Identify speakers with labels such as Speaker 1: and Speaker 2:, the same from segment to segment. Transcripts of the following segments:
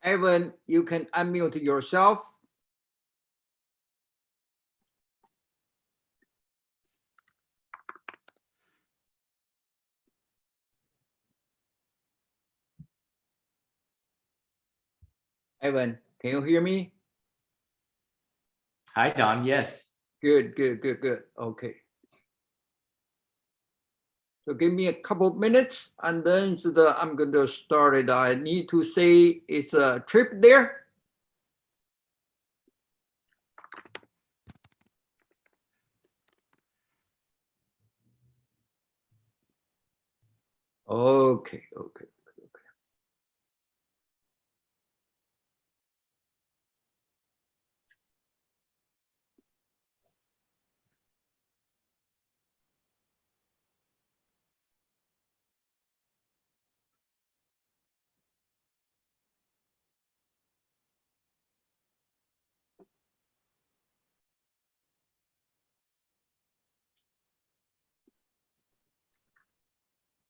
Speaker 1: Evan, you can unmute yourself. Evan, can you hear me?
Speaker 2: Hi, Don. Yes.
Speaker 1: Good. Okay. So give me a couple of minutes and then I'm going to start it. I need to say it's a trip there. Okay.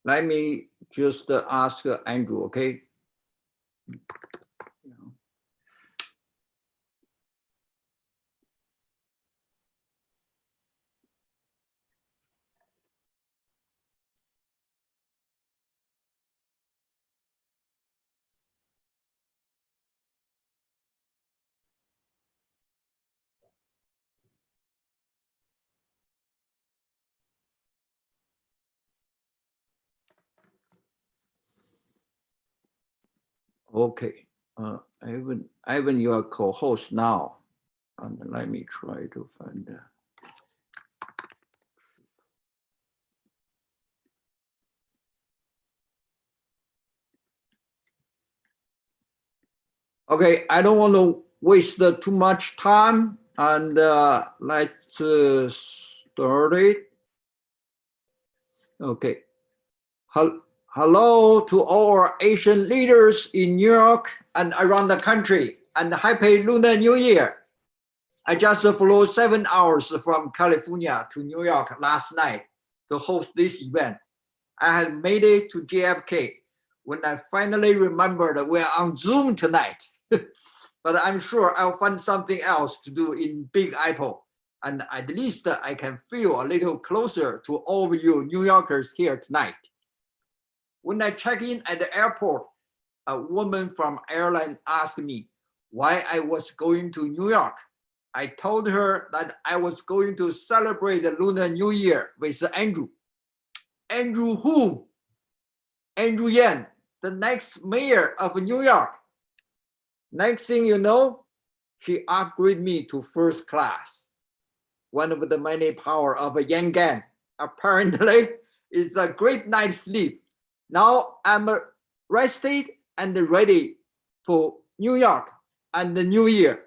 Speaker 1: Let me just ask Andrew, okay? Okay. Ivan, you are co-host now. And let me try to find Okay, I don't want to waste too much time, and let's start it. Okay. Hello to all our Asian leaders in New York and around the country, and happy Lunar New Year. I just flew 7 hours from California to New York last night to host this event. I had made it to JFK when I finally remembered we're on Zoom tonight. But I'm sure I'll find something else to do in Big Apple. And at least I can feel a little closer to all of you New Yorkers here tonight. When I check in at the airport, a woman from airline asked me why I was going to New York. I told her that I was going to celebrate the Lunar New Year with Andrew. Andrew whom? Andrew Yang, the next mayor of New York. Next thing you know, she upgraded me to first class. One of the many power of a Yang Gang. Apparently, it's a great night's sleep. Now I'm rested and ready for New York and the New Year.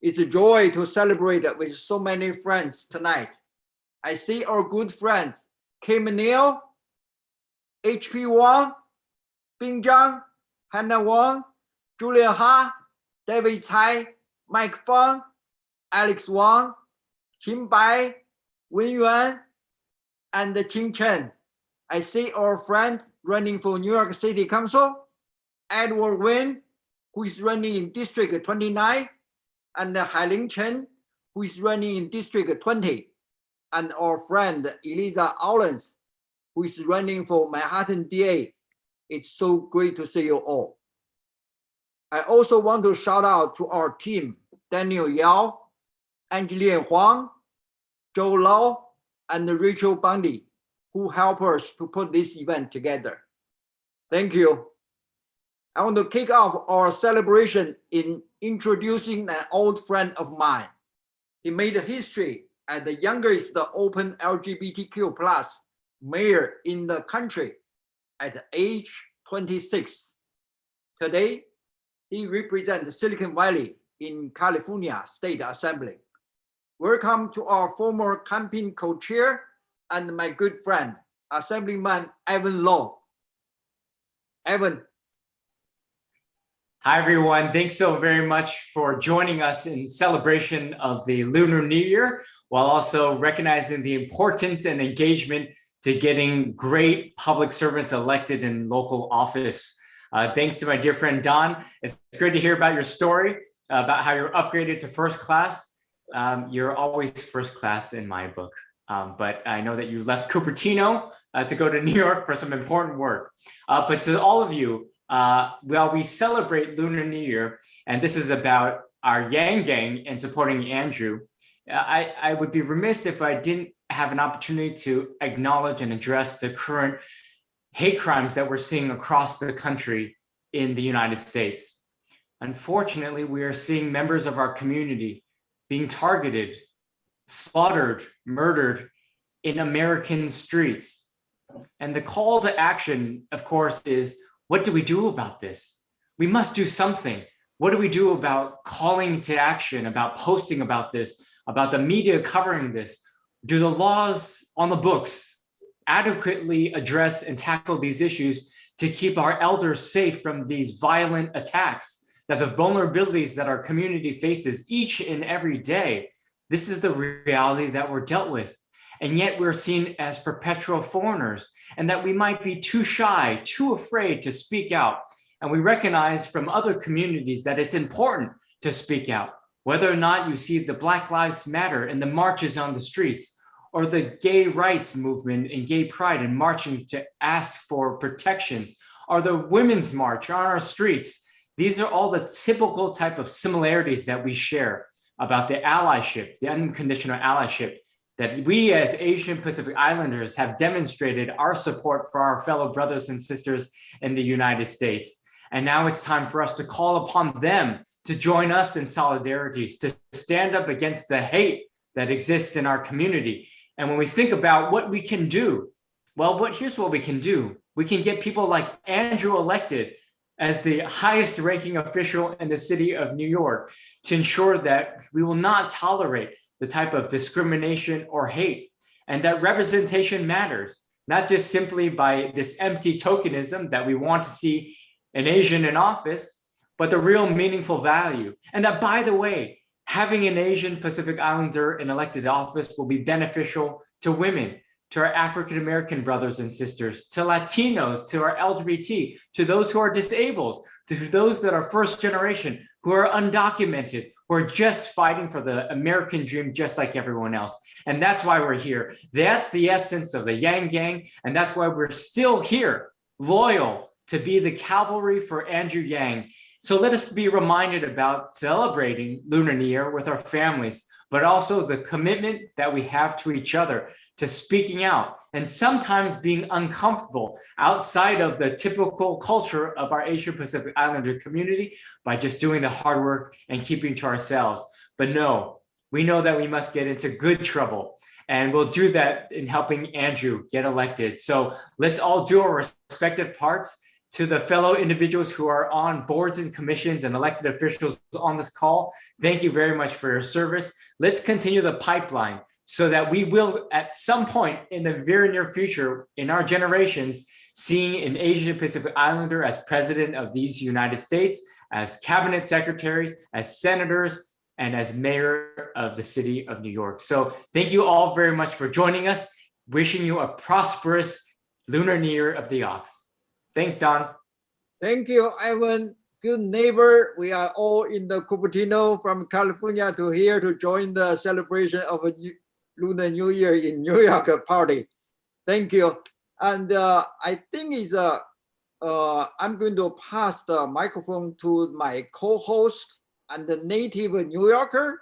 Speaker 1: It's a joy to celebrate with so many friends tonight. I see our good friends, Kim Neal, H.P. Wang, Bing Zhang, Hannah Wang, Julia Ha, David Tsai, Mike Fang, Alex Wang, Qin Bai, Wen Yuan, and Qing Chen. I see our friend running for New York City Council, Edward Wen, who is running in District 29, and Hailing Chen, who is running in District 20, and our friend Eliza Owens, who is running for Manhattan DA. It's so great to see you all. I also want to shout out to our team, Daniel Yao, Angeline Huang, Joe Lau, and Rachel Bundy, who help us to put this event together. Thank you. I want to kick off our celebration in introducing an old friend of mine. He made history as the youngest open LGBTQ+ mayor in the country at age 26. Today, he represents Silicon Valley in California State Assembly. Welcome to our former campaign co-chair and my good friend, Assemblyman Evan Low. Evan.
Speaker 2: Hi, everyone. Thanks so very much for joining us in celebration of the Lunar New Year, while also recognizing the importance and engagement to getting great public servants elected in local office. Thanks to my dear friend Don. It's great to hear about your story, about how you're upgraded to first class. You're always first class in my book. But I know that you left Cupertino to go to New York for some important work. But to all of you, while we celebrate Lunar New Year, and this is about our Yang Gang and supporting Andrew, I would be remiss if I didn't have an opportunity to acknowledge and address the current hate crimes that we're seeing across the country in the United States. Unfortunately, we are seeing members of our community being targeted, slaughtered, murdered in American streets. And the call to action, of course, is what do we do about this? We must do something. What do we do about calling to action, about posting about this, about the media covering this? Do the laws on the books adequately address and tackle these issues to keep our elders safe from these violent attacks, that the vulnerabilities that our community faces each and every day? This is the reality that we're dealt with. And yet we're seen as perpetual foreigners, and that we might be too shy, too afraid to speak out. And we recognize from other communities that it's important to speak out, whether or not you see the Black Lives Matter and the marches on the streets, or the gay rights movement and gay pride and marching to ask for protections, or the women's march on our streets. These are all the typical type of similarities that we share about the allyship, the unconditional allyship, that we as Asian Pacific Islanders have demonstrated our support for our fellow brothers and sisters in the United States. And now it's time for us to call upon them to join us in solidarity, to stand up against the hate that exists in our community. And when we think about what we can do, well, here's what we can do. We can get people like Andrew elected as the highest ranking official in the city of New York to ensure that we will not tolerate the type of discrimination or hate, and that representation matters, not just simply by this empty tokenism that we want to see an Asian in office, but the real meaningful value. And that, by the way, having an Asian Pacific Islander in elected office will be beneficial to women, to our African-American brothers and sisters, to Latinos, to our LGBT, to those who are disabled, to those that are first generation, who are undocumented, who are just fighting for the American dream just like everyone else. And that's why we're here. That's the essence of the Yang Gang, and that's why we're still here, loyal to be the cavalry for Andrew Yang. So let us be reminded about celebrating Lunar New Year with our families, but also the commitment that we have to each other, to speaking out, and sometimes being uncomfortable outside of the typical culture of our Asian Pacific Islander community by just doing the hard work and keeping to ourselves. But no, we know that we must get into good trouble, and we'll do that in helping Andrew get elected. So let's all do our respective parts. To the fellow individuals who are on boards and commissions and elected officials on this call, thank you very much for your service. Let's continue the pipeline so that we will, at some point in the very near future, in our generations, see an Asian Pacific Islander as president of these United States, as cabinet secretaries, as senators, and as mayor of the city of New York. So thank you all very much for joining us. Wishing you a prosperous Lunar New Year of the Ox. Thanks, Don.
Speaker 1: Thank you, Ivan. Good neighbor. We are all in the Cupertino from California to here to join the celebration of a Lunar New Year in New York party. Thank you. And I think I'm going to pass the microphone to my co-host and the native New Yorker,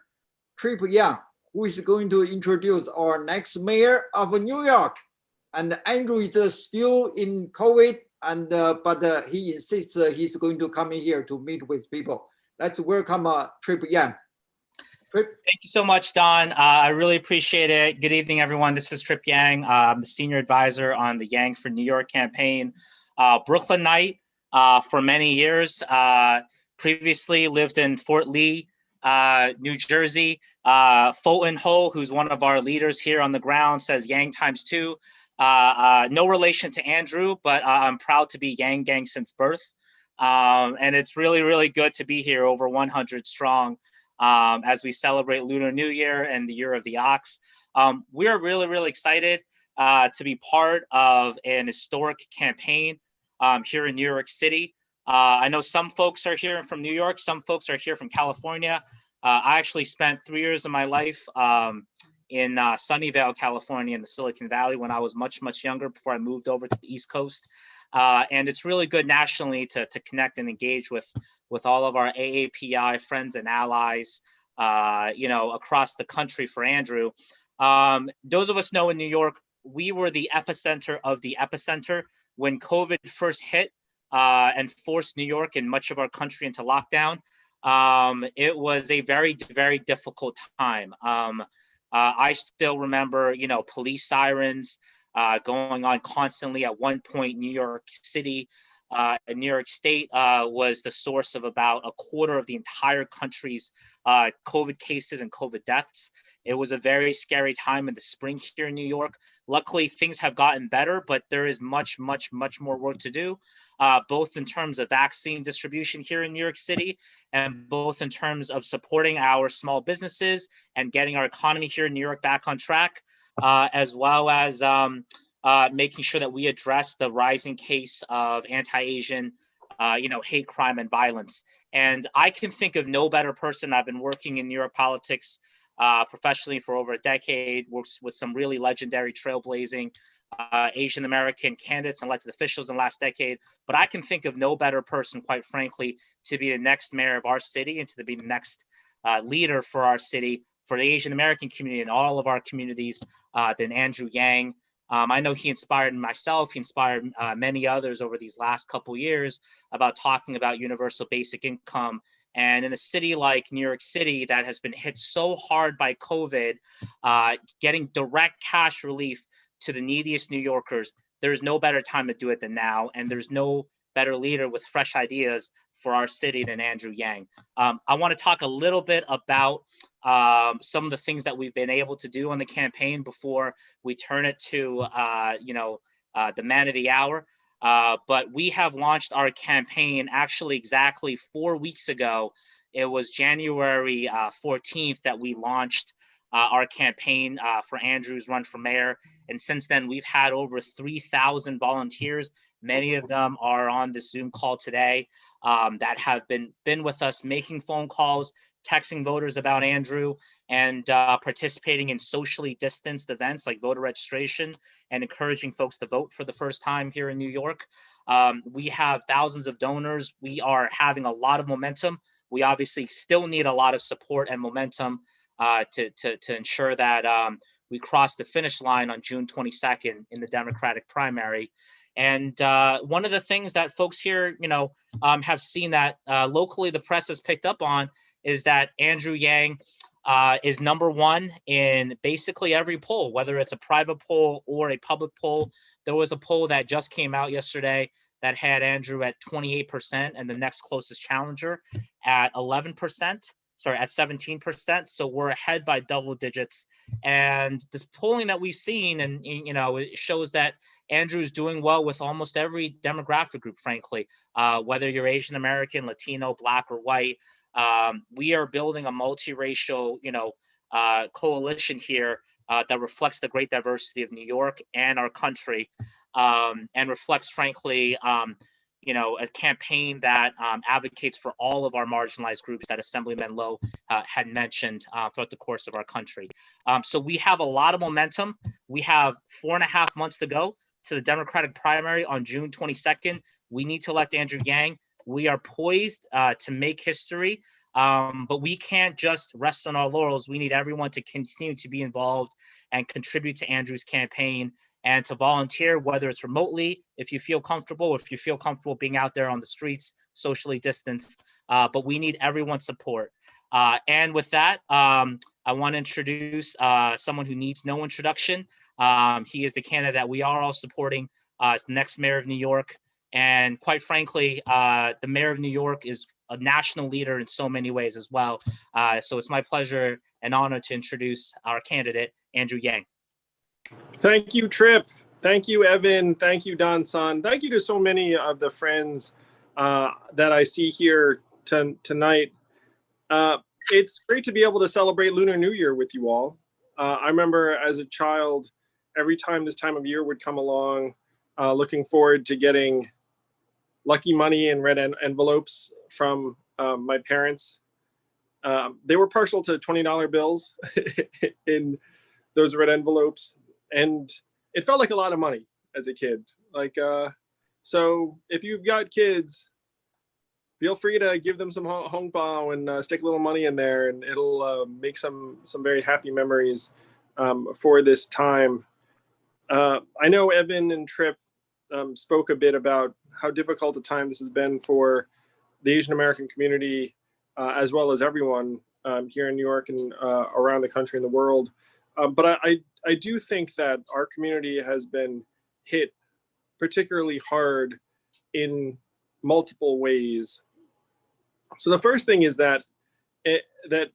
Speaker 1: Trip Yang, who is going to introduce our next mayor of New York. And Andrew is still in COVID, and but he insists he's going to come in here to meet with people. Let's welcome Trip Yang. Trip.
Speaker 3: Thank you so much, Don. I really appreciate it. Good evening, everyone. This is Trip Yang. I'm the senior advisor on the Yang for New York campaign. Brooklynite for many years. Previously lived in Fort Lee, New Jersey. Fulton Ho, who's one of our leaders here on the ground, says Yang ×2. No relation to Andrew, but I'm proud to be Yang Gang since birth. And it's really, really good to be here, over 100 strong, as we celebrate Lunar New Year and the Year of the Ox. We are really, really excited to be part of an historic campaign here in New York City. I know some folks are here from New York, some folks are here from California. I actually spent 3 years of my life in Sunnyvale, California, in the Silicon Valley when I was much, much younger before I moved over to the East Coast. And it's really good nationally to connect and engage with all of our AAPI friends and allies, across the country for Andrew. Those of us know in New York, we were the epicenter of the epicenter when COVID first hit and forced New York and much of our country into lockdown. It was a very, very difficult time. I still remember, police sirens going on constantly. At one point, New York City and New York State was the source of about a quarter of the entire country's COVID cases and COVID deaths. It was a very scary time in the spring here in New York. Luckily, things have gotten better, but there is much, much, much more work to do, both in terms of vaccine distribution here in New York City, and both in terms of supporting our small businesses and getting our economy here in New York back on track, as well as making sure that we address the rising case of anti-Asian, hate crime and violence. And I can think of no better person. I've been working in New York politics professionally for over a decade, works with some really legendary trailblazing Asian American candidates and elected officials in the last decade. But I can think of no better person, quite frankly, to be the next mayor of our city and to be the next leader for our city, for the Asian American community and all of our communities than Andrew Yang. I know he inspired myself, he inspired many others over these last couple years about talking about universal basic income. And in a city like New York City that has been hit so hard by COVID, getting direct cash relief to the neediest New Yorkers, there's no better time to do it than now. And there's no better leader with fresh ideas for our city than Andrew Yang. I want to talk a little bit about some of the things that we've been able to do on the campaign before we turn it to, the man of the hour. But we have launched our campaign actually exactly 4 weeks ago. It was January 14th that we launched our campaign for Andrew's run for mayor. And since then, we've had over 3,000 volunteers. Many of them are on the Zoom call today that have been with us making phone calls, texting voters about Andrew, and participating in socially distanced events like voter registration and encouraging folks to vote for the first time here in New York. We have thousands of donors. We are having a lot of momentum. We obviously still need a lot of support and momentum to ensure that we cross the finish line on June 22nd in the Democratic primary. And one of the things that folks here, have seen that locally the press has picked up on is that Andrew Yang is #1 in basically every poll, whether it's a private poll or a public poll. There was a poll that just came out yesterday that had Andrew at 28% and the next closest challenger at 11%. Sorry, at 17%. So we're ahead by double digits. And this polling that we've seen, and it shows that Andrew's doing well with almost every demographic group, frankly, whether you're Asian American, Latino, Black, or white. We are building a multiracial, coalition here that reflects the great diversity of New York and our country, and reflects, frankly, a campaign that advocates for all of our marginalized groups that Assemblyman Lowe had mentioned throughout the course of our country. So we have a lot of momentum. We have 4.5 months to go to the Democratic primary on June 22nd. We need to elect Andrew Yang. We are poised to make history, but we can't just rest on our laurels. We need everyone to continue to be involved and contribute to Andrew's campaign and to volunteer, whether it's remotely, if you feel comfortable, or if you feel comfortable being out there on the streets, socially distanced. But we need everyone's support. And with that, I want to introduce someone who needs no introduction. He is the candidate that we are all supporting as the next mayor of New York. And quite frankly, the mayor of New York is a national leader in so many ways as well. So it's my pleasure and honor to introduce our candidate, Andrew Yang.
Speaker 4: Thank you, Trip. Thank you, Evan. Thank you, Don-san. Thank you to so many of the friends that I see here tonight. It's great to be able to celebrate Lunar New Year with you all. I remember as a child, every time this time of year would come along, looking forward to getting lucky money in red envelopes from my parents. They were partial to $20 bills in those red envelopes. And it felt like a lot of money as a kid. Like, so if you've got kids, feel free to give them some hong bao and stick a little money in there, and it'll make some very happy memories for this time. I know Evan and Trip spoke a bit about how difficult a time this has been for the Asian American community, as well as everyone here in New York and around the country and the world. But I do think that our community has been hit particularly hard in multiple ways. So the first thing is that that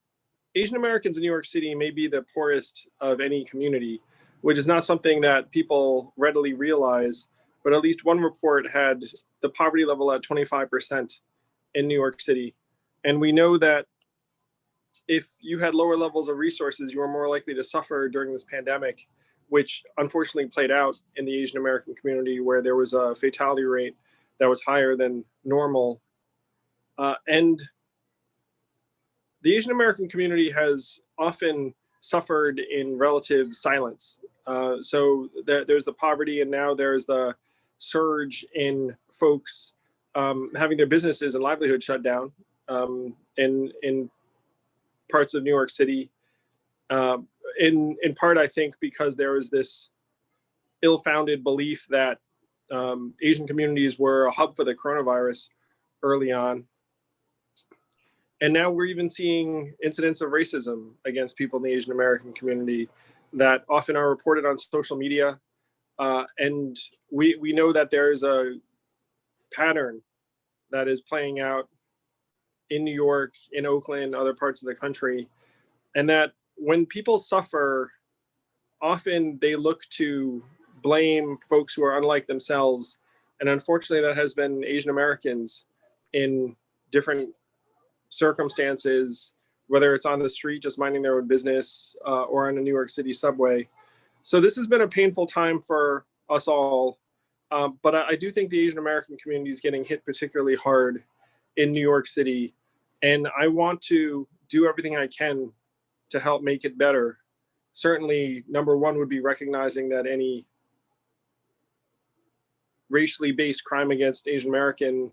Speaker 4: Asian Americans in New York City may be the poorest of any community, which is not something that people readily realize. But at least one report had the poverty level at 25% in New York City. And we know that if you had lower levels of resources, you were more likely to suffer during this pandemic, which unfortunately played out in the Asian American community, where there was a fatality rate that was higher than normal. And the Asian American community has often suffered in relative silence. So there's the poverty, and now there's the surge in folks having their businesses and livelihood shut down in parts of New York City. In part, I think, because there was this ill-founded belief that Asian communities were a hub for the coronavirus early on. And now we're even seeing incidents of racism against people in the Asian American community that often are reported on social media. And we know that there is a pattern that is playing out in New York, in Oakland, other parts of the country. And that when people suffer, often they look to blame folks who are unlike themselves. And unfortunately, that has been Asian Americans in different circumstances, whether it's on the street just minding their own business or on a New York City subway. So this has been a painful time for us all. But I do think the Asian American community is getting hit particularly hard in New York City. And I want to do everything I can to help make it better. Certainly, number one would be recognizing that any racially based crime against Asian American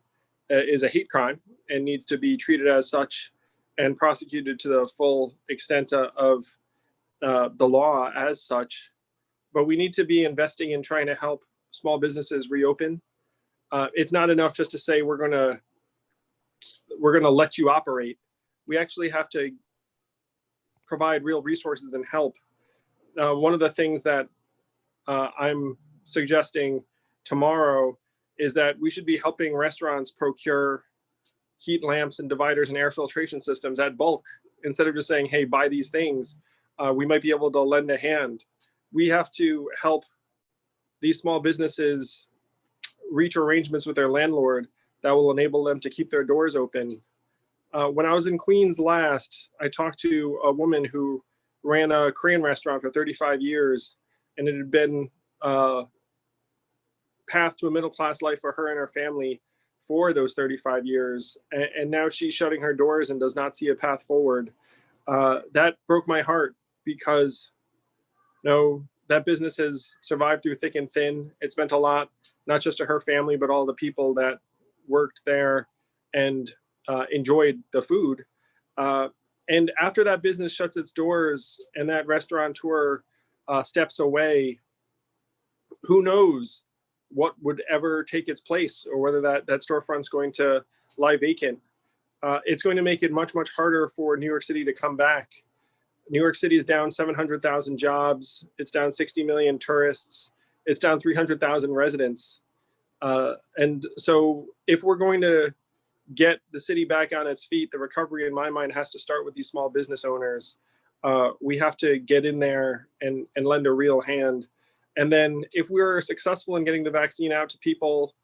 Speaker 4: is a hate crime and needs to be treated as such and prosecuted to the full extent of the law as such. But we need to be investing in trying to help small businesses reopen. It's not enough just to say we're gonna let you operate. We actually have to provide real resources and help. One of the things that I'm suggesting tomorrow is that we should be helping restaurants procure heat lamps and dividers and air filtration systems at bulk, instead of just saying, hey, buy these things. We might be able to lend a hand. We have to help these small businesses reach arrangements with their landlord that will enable them to keep their doors open. When I was in Queens last, I talked to a woman who ran a Korean restaurant for 35 years, and it had been path to a middle-class life for her and her family for those 35 years. And now she's shutting her doors and does not see a path forward. That broke my heart because that business has survived through thick and thin. It's meant a lot, not just to her family, but all the people that worked there and enjoyed the food. And after that business shuts its doors and that restaurateur steps away, who knows what would ever take its place, or whether that storefront's going to lie vacant. It's going to make it much, much harder for New York City to come back. New York City is down 700,000 jobs. It's down 60 million tourists. It's down 300,000 residents. And so if we're going to get the city back on its feet, the recovery in my mind has to start with these small business owners. We have to get in there and lend a real hand. And then if we're successful in getting the vaccine out to people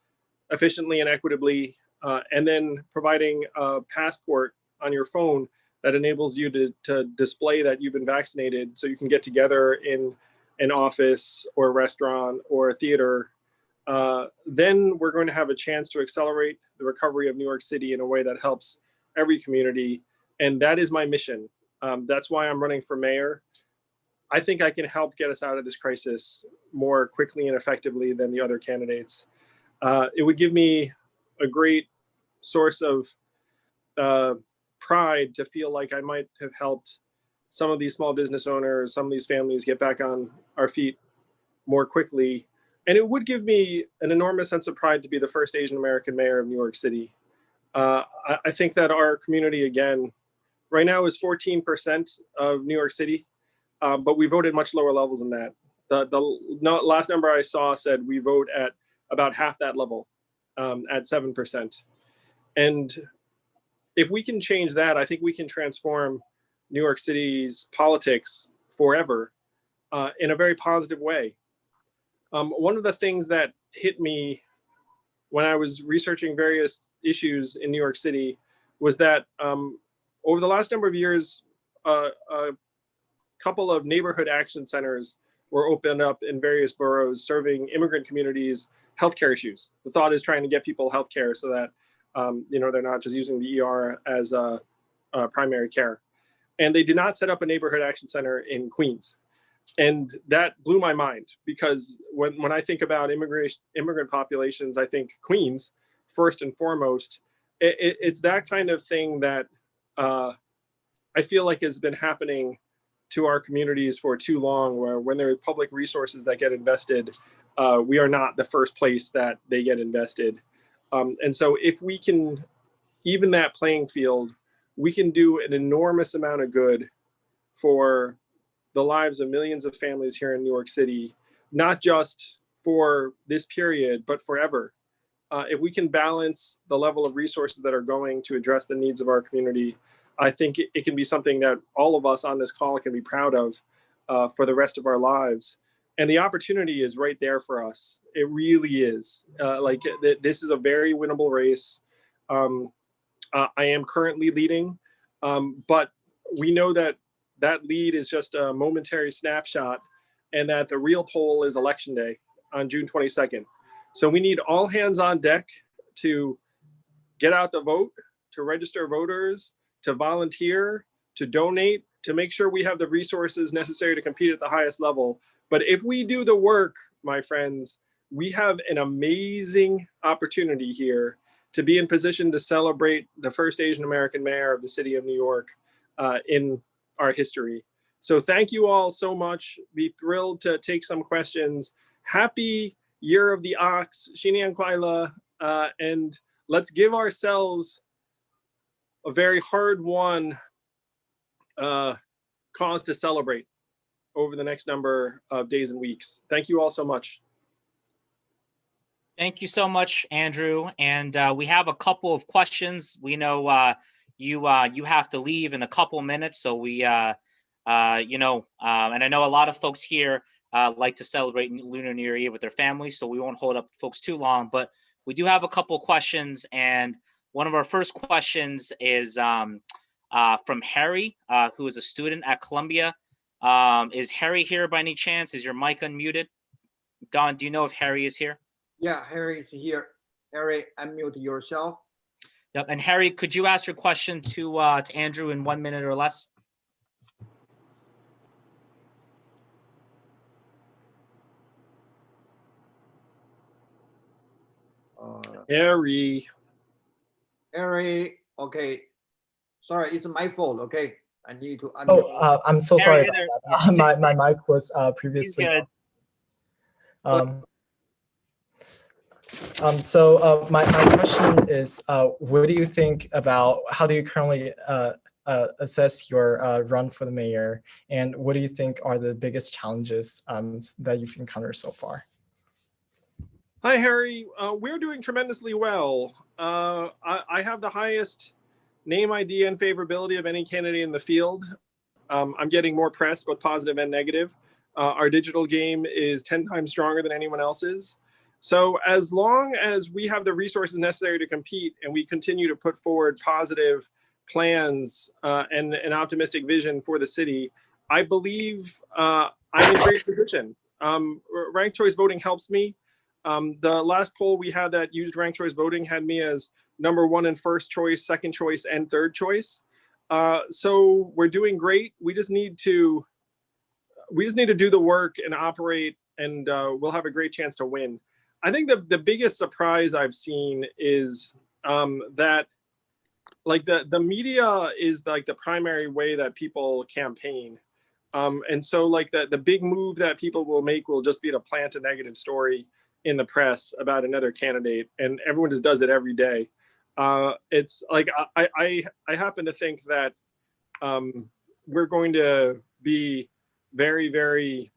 Speaker 4: efficiently and equitably, and then providing a passport on your phone that enables you to display that you've been vaccinated so you can get together in an office or a restaurant or a theater, then we're going to have a chance to accelerate the recovery of New York City in a way that helps every community. And that is my mission. That's why I'm running for mayor. I think I can help get us out of this crisis more quickly and effectively than the other candidates. It would give me a great source of pride to feel like I might have helped some of these small business owners, some of these families get back on our feet more quickly. And it would give me an enormous sense of pride to be the first Asian American mayor of New York City. I think that our community, again, right now is 14% of New York City, but we vote at much lower levels than that. The last number I saw said we vote at about half that level, at 7%. And if we can change that, I think we can transform New York City's politics forever in a very positive way. One of the things that hit me when I was researching various issues in New York City was that over the last number of years, a couple of neighborhood action centers were opened up in various boroughs serving immigrant communities healthcare issues. The thought is trying to get people healthcare so that they're not just using the ER as primary care. And they did not set up a neighborhood action center in Queens. And that blew my mind because when I think about immigrant populations, I think Queens first and foremost. It's that kind of thing that I feel like has been happening to our communities for too long, where when there are public resources that get invested, we are not the first place that they get invested. And so if we can even that playing field, we can do an enormous amount of good for the lives of millions of families here in New York City, not just for this period, but forever. If we can balance the level of resources that are going to address the needs of our community, I think it can be something that all of us on this call can be proud of for the rest of our lives. And the opportunity is right there for us. It really is. This is a very winnable race. I am currently leading, but we know that that lead is just a momentary snapshot and that the real poll is election day on June 22nd. So we need all hands on deck to get out the vote, to register voters, to volunteer, to donate, to make sure we have the resources necessary to compete at the highest level. But if we do the work, my friends, we have an amazing opportunity here to be in position to celebrate the first Asian American mayor of the city of New York in our history. So thank you all so much. Be thrilled to take some questions. Happy Year of the Ox, Shinian Kwaila, and let's give ourselves a very hard-won cause to celebrate over the next number of days and weeks. Thank you all so much.
Speaker 3: Thank you so much, Andrew. And we have a couple of questions. We know you have to leave in a couple minutes, so we and I know a lot of folks here like to celebrate Lunar New Year with their families, so we won't hold up folks too long. But we do have a couple of questions, and one of our first questions is from Harry, who is a student at Columbia. Is Harry here by any chance? Is your mic unmuted? Don, do you know if Harry is here?
Speaker 1: Yeah, Harry is here. Harry, unmute yourself.
Speaker 3: Yep. And Harry, could you ask your question to Andrew in 1 minute or less?
Speaker 4: Harry,
Speaker 1: okay. Sorry, it's my fault. Okay, I need to unmute.
Speaker 5: Oh, I'm so sorry about that. My mic was previously.
Speaker 3: He's good.
Speaker 5: So my question is, what do you think about, how do you currently assess your run for the mayor, and what do you think are the biggest challenges that you've encountered so far?
Speaker 4: Hi, Harry. We're doing tremendously well. I have the highest name ID and favorability of any candidate in the field. I'm getting more press, both positive and negative. Our digital game is 10 times stronger than anyone else's. So as long as we have the resources necessary to compete and we continue to put forward positive plans and an optimistic vision for the city, I believe I'm in great position. Ranked choice voting helps me. The last poll we had that used ranked choice voting had me as #1 in first choice, second choice, and third choice. So we're doing great. We just need to do the work and operate, and we'll have a great chance to win. I think the biggest surprise I've seen is that like the media is like the primary way that people campaign. And so like the big move that people will make will just be to plant a negative story in the press about another candidate, and everyone just does it every day. It's like I happen to think that we're going to be very, very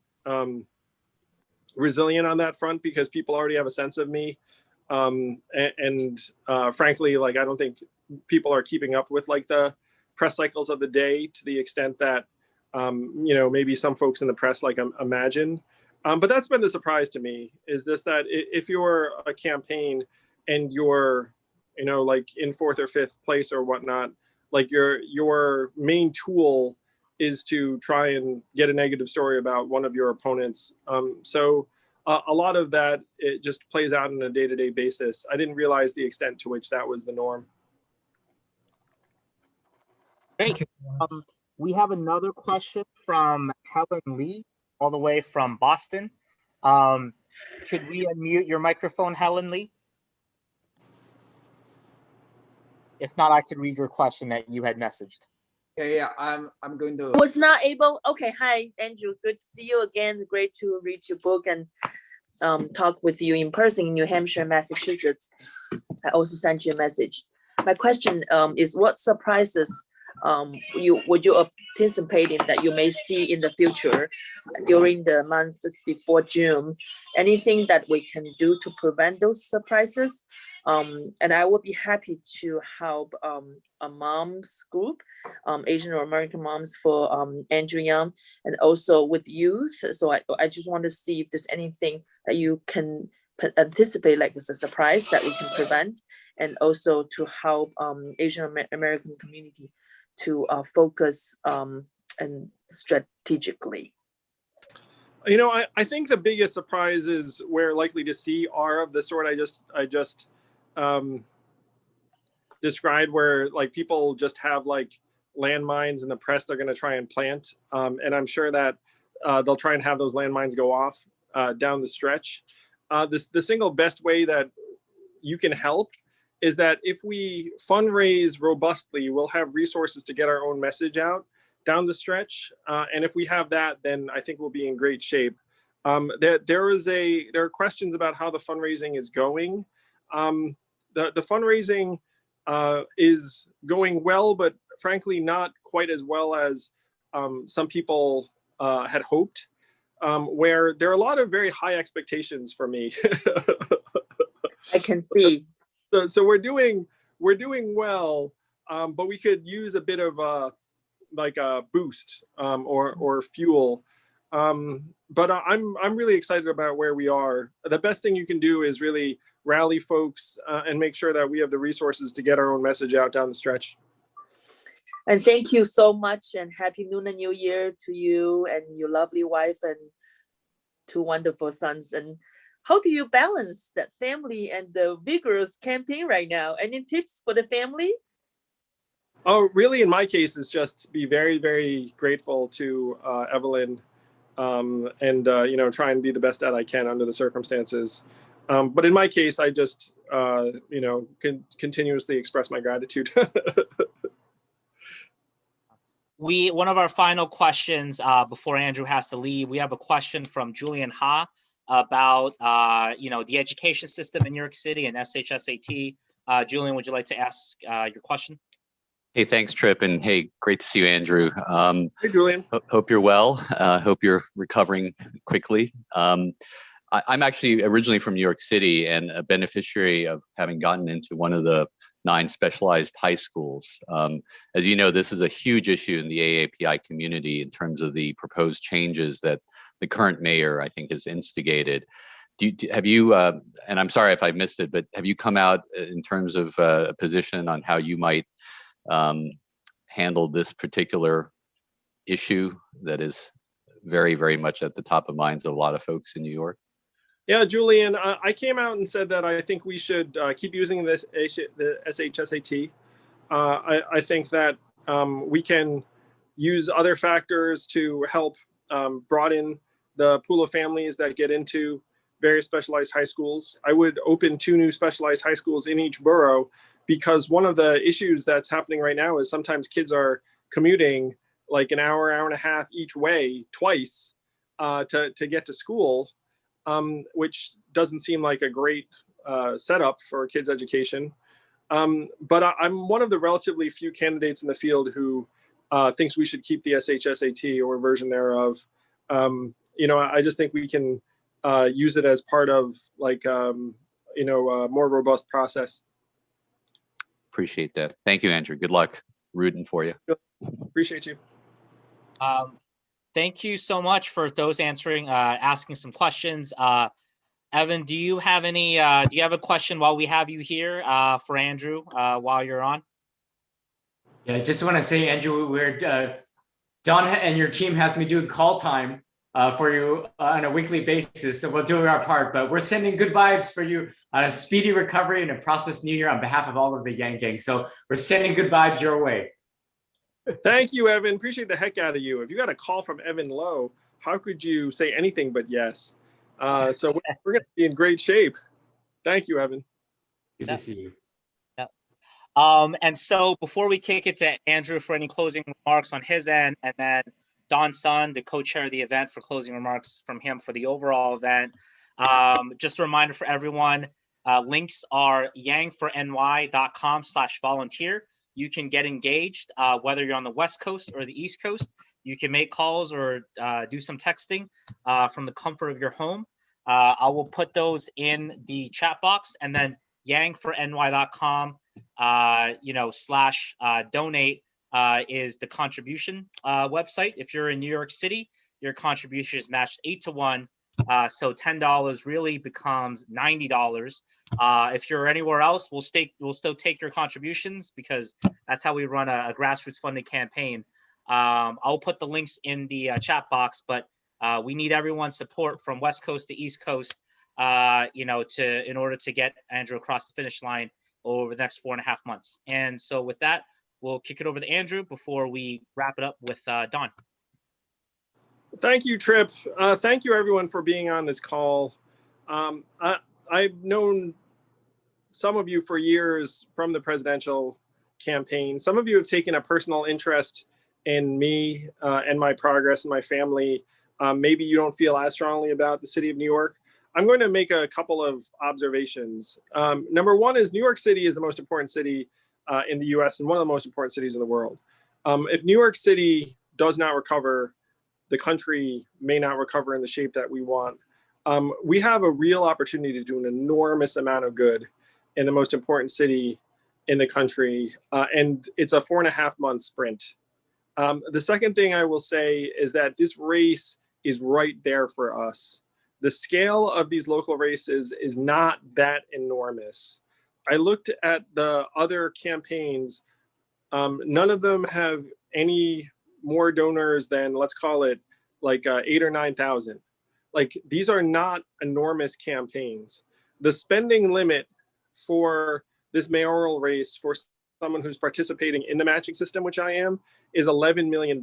Speaker 4: resilient on that front because people already have a sense of me. Frankly, like I don't think people are keeping up with like the press cycles of the day to the extent that maybe some folks in the press like imagine. But that's been the surprise to me, is this, that if you're a campaign and you're like in 4th or 5th place or whatnot, like your main tool is to try and get a negative story about one of your opponents. So a lot of that, it just plays out on a day-to-day basis. I didn't realize the extent to which that was the norm.
Speaker 3: Great. We have another question from Helen Lee, all the way from Boston. Should we unmute your microphone, Helen Lee? If not, I could read your question that you had messaged.
Speaker 1: Yeah, I'm going to.
Speaker 6: Was not able. Okay, hi Andrew. Good to see you again. Great to read your book and talk with you in person in New Hampshire, Massachusetts. I also sent you a message. My question is, what surprises would you anticipating that you may see in the future during the months before June? Anything that we can do to prevent those surprises? And I would be happy to help a mom's group, Asian or American moms, for Andrew Yang, and also with youth. So I just want to see if there's anything that you can anticipate, like as a surprise that we can prevent, and also to help Asian American community to focus and strategically.
Speaker 4: I think the biggest surprises we're likely to see are of the sort I just described, where like people just have like landmines in the press they're going to try and plant, and I'm sure that they'll try and have those landmines go off down the stretch. The single best way that you can help is that if we fundraise robustly, we'll have resources to get our own message out down the stretch. And if we have that, then I think we'll be in great shape. There are questions about how the fundraising is going. The fundraising is going well, but frankly, not quite as well as some people had hoped, where there are a lot of very high expectations for me.
Speaker 6: I can see.
Speaker 4: So we're doing well, but we could use a bit of like a boost or fuel. But I'm really excited about where we are. The best thing you can do is really rally folks and make sure that we have the resources to get our own message out down the stretch.
Speaker 6: And thank you so much, and happy Lunar New Year to you and your lovely wife and 2 wonderful sons. And how do you balance that family and the vigorous campaign right now? Any tips for the family?
Speaker 4: Oh, really, in my case, it's just be very, very grateful to Evelyn, and try and be the best dad I can under the circumstances. But in my case, I just continuously express my gratitude.
Speaker 3: One of our final questions before Andrew has to leave, we have a question from Julian Ha about the education system in New York City and SHSAT. Julian, would you like to ask your question?
Speaker 7: Hey, thanks, Trip, and hey, great to see you, Andrew.
Speaker 4: Hey, Julian.
Speaker 7: Hope you're well. Hope you're recovering quickly. I'm actually originally from New York City and a beneficiary of having gotten into one of the 9 specialized high schools. As you know, this is a huge issue in the AAPI community in terms of the proposed changes that the current mayor, I think, has instigated. Have you, and I'm sorry if I missed it, but have you come out in terms of a position on how you might handle this particular issue that is very, very much at the top of minds of a lot of folks in New York?
Speaker 4: Yeah, Julian, I came out and said that I think we should keep using the SHSAT. I think that we can use other factors to help broaden the pool of families that get into various specialized high schools. I would open 2 new specialized high schools in each borough, because one of the issues that's happening right now is sometimes kids are commuting like an hour, hour and a half each way twice to get to school, which doesn't seem like a great setup for kids' education. But I'm one of the relatively few candidates in the field who thinks we should keep the SHSAT or version thereof. I just think we can use it as part of like, a more robust process.
Speaker 7: Appreciate that. Thank you, Andrew. Good luck. Rooting for you.
Speaker 4: Appreciate you.
Speaker 3: Thank you so much for those asking some questions. Evan, do you have a question while we have you here for Andrew while you're on?
Speaker 2: Yeah, I just want to say, Andrew, Don and your team has me doing call time for you on a weekly basis. So we'll do our part, but we're sending good vibes for you on a speedy recovery and a prosperous new year on behalf of all of the Yang Gang. So we're sending good vibes your way.
Speaker 4: Thank you, Evan. Appreciate the heck out of you. If you got a call from Evan Lowe, how could you say anything but yes? So we're going to be in great shape. Thank you, Evan.
Speaker 2: Good to see you.
Speaker 3: And so before we kick it to Andrew for any closing remarks on his end, and then Don Sun, the co-chair of the event, for closing remarks from him for the overall event, just a reminder for everyone, links are yangforny.com/volunteer. You can get engaged, whether you're on the West Coast or the East Coast. You can make calls or do some texting from the comfort of your home. I will put those in the chat box, and then yangforny.com /donate is the contribution website. If you're in New York City, your contribution is matched 8-to-1. So $10 really becomes $90. If you're anywhere else, we'll still take your contributions, because that's how we run a grassroots funded campaign. I'll put the links in the chat box, but we need everyone's support from West Coast to East Coast, in order to get Andrew across the finish line over the next 4.5 months. And so with that, we'll kick it over to Andrew before we wrap it up with Don.
Speaker 4: Thank you, Trip. Thank you, everyone, for being on this call. I've known some of you for years from the presidential campaign. Some of you have taken a personal interest in me and my progress and my family. Maybe you don't feel as strongly about the city of New York. I'm going to make a couple of observations. Number one is New York City is the most important city in the US and one of the most important cities in the world. If New York City does not recover, the country may not recover in the shape that we want. We have a real opportunity to do an enormous amount of good in the most important city in the country. And it's a 4.5-month sprint. The second thing I will say is that this race is right there for us. The scale of these local races is not that enormous. I looked at the other campaigns. None of them have any more donors than, let's call it like 8,000 or 9,000. Like, these are not enormous campaigns. The spending limit for this mayoral race for someone who's participating in the matching system, which I am, is $11 million.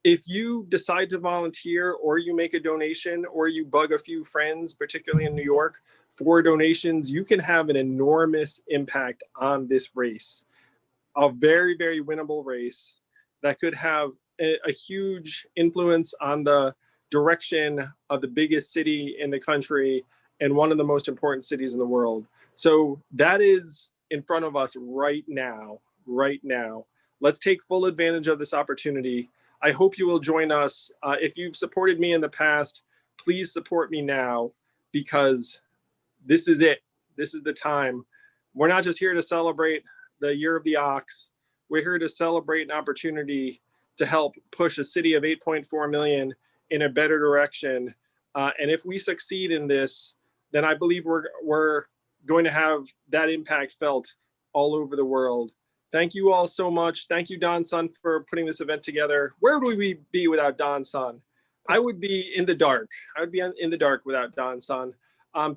Speaker 4: If you decide to volunteer, or you make a donation, or you bug a few friends, particularly in New York, for donations, you can have an enormous impact on this race. A very, very winnable race that could have a huge influence on the direction of the biggest city in the country and one of the most important cities in the world. So that is in front of us right now. Let's take full advantage of this opportunity. I hope you will join us. If you've supported me in the past, please support me now, because this is it. This is the time. We're not just here to celebrate the year of the ox. We're here to celebrate an opportunity to help push a city of 8.4 million in a better direction. And if we succeed in this, then I believe we're going to have that impact felt all over the world. Thank you all so much. Thank you, Don Sun, for putting this event together. Where would we be without Don Sun? I would be in the dark. I would be in the dark without Don-san.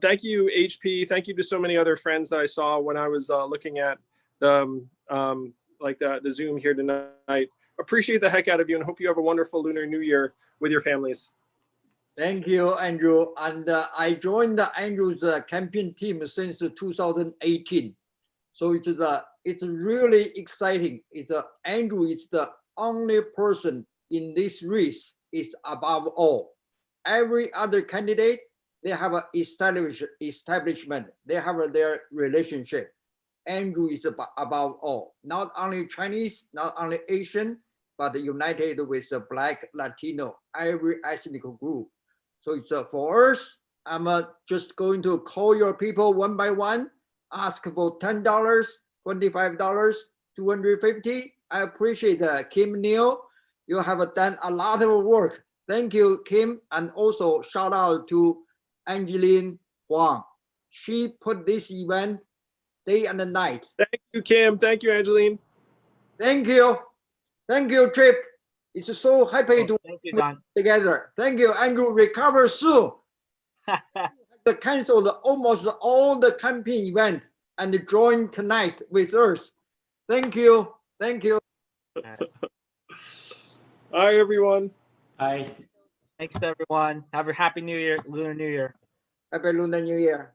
Speaker 4: Thank you, HP. Thank you to so many other friends that I saw when I was looking at the the Zoom here tonight. Appreciate the heck out of you and hope you have a wonderful Lunar New Year with your families.
Speaker 1: Thank you, Andrew. And I joined Andrew's campaign team since 2018. So it's really exciting. Andrew is the only person in this race is above all. Every other candidate, they have an establishment. They have their relationship. Andrew is above all. Not only Chinese, not only Asian, but united with the Black, Latino, every ethnic group. So it's for us, I'm just going to call your people one by one, ask for $10, $25, $250. I appreciate Kim Neal. You have done a lot of work. Thank you, Kim. And also shout out to Angeline Huang. She put this event day and night.
Speaker 4: Thank you, Kim. Thank you, Angeline.
Speaker 1: Thank you. Thank you, Trip. It's so happy to
Speaker 3: Thank you, Don.
Speaker 1: together. Thank you, Andrew. Recover soon. They canceled almost all the campaign event and join tonight with us. Thank you. Thank you.
Speaker 4: Bye, everyone.
Speaker 2: Bye.
Speaker 3: Thanks, everyone. Have a happy New Year, Lunar New Year.
Speaker 1: Happy Lunar New Year.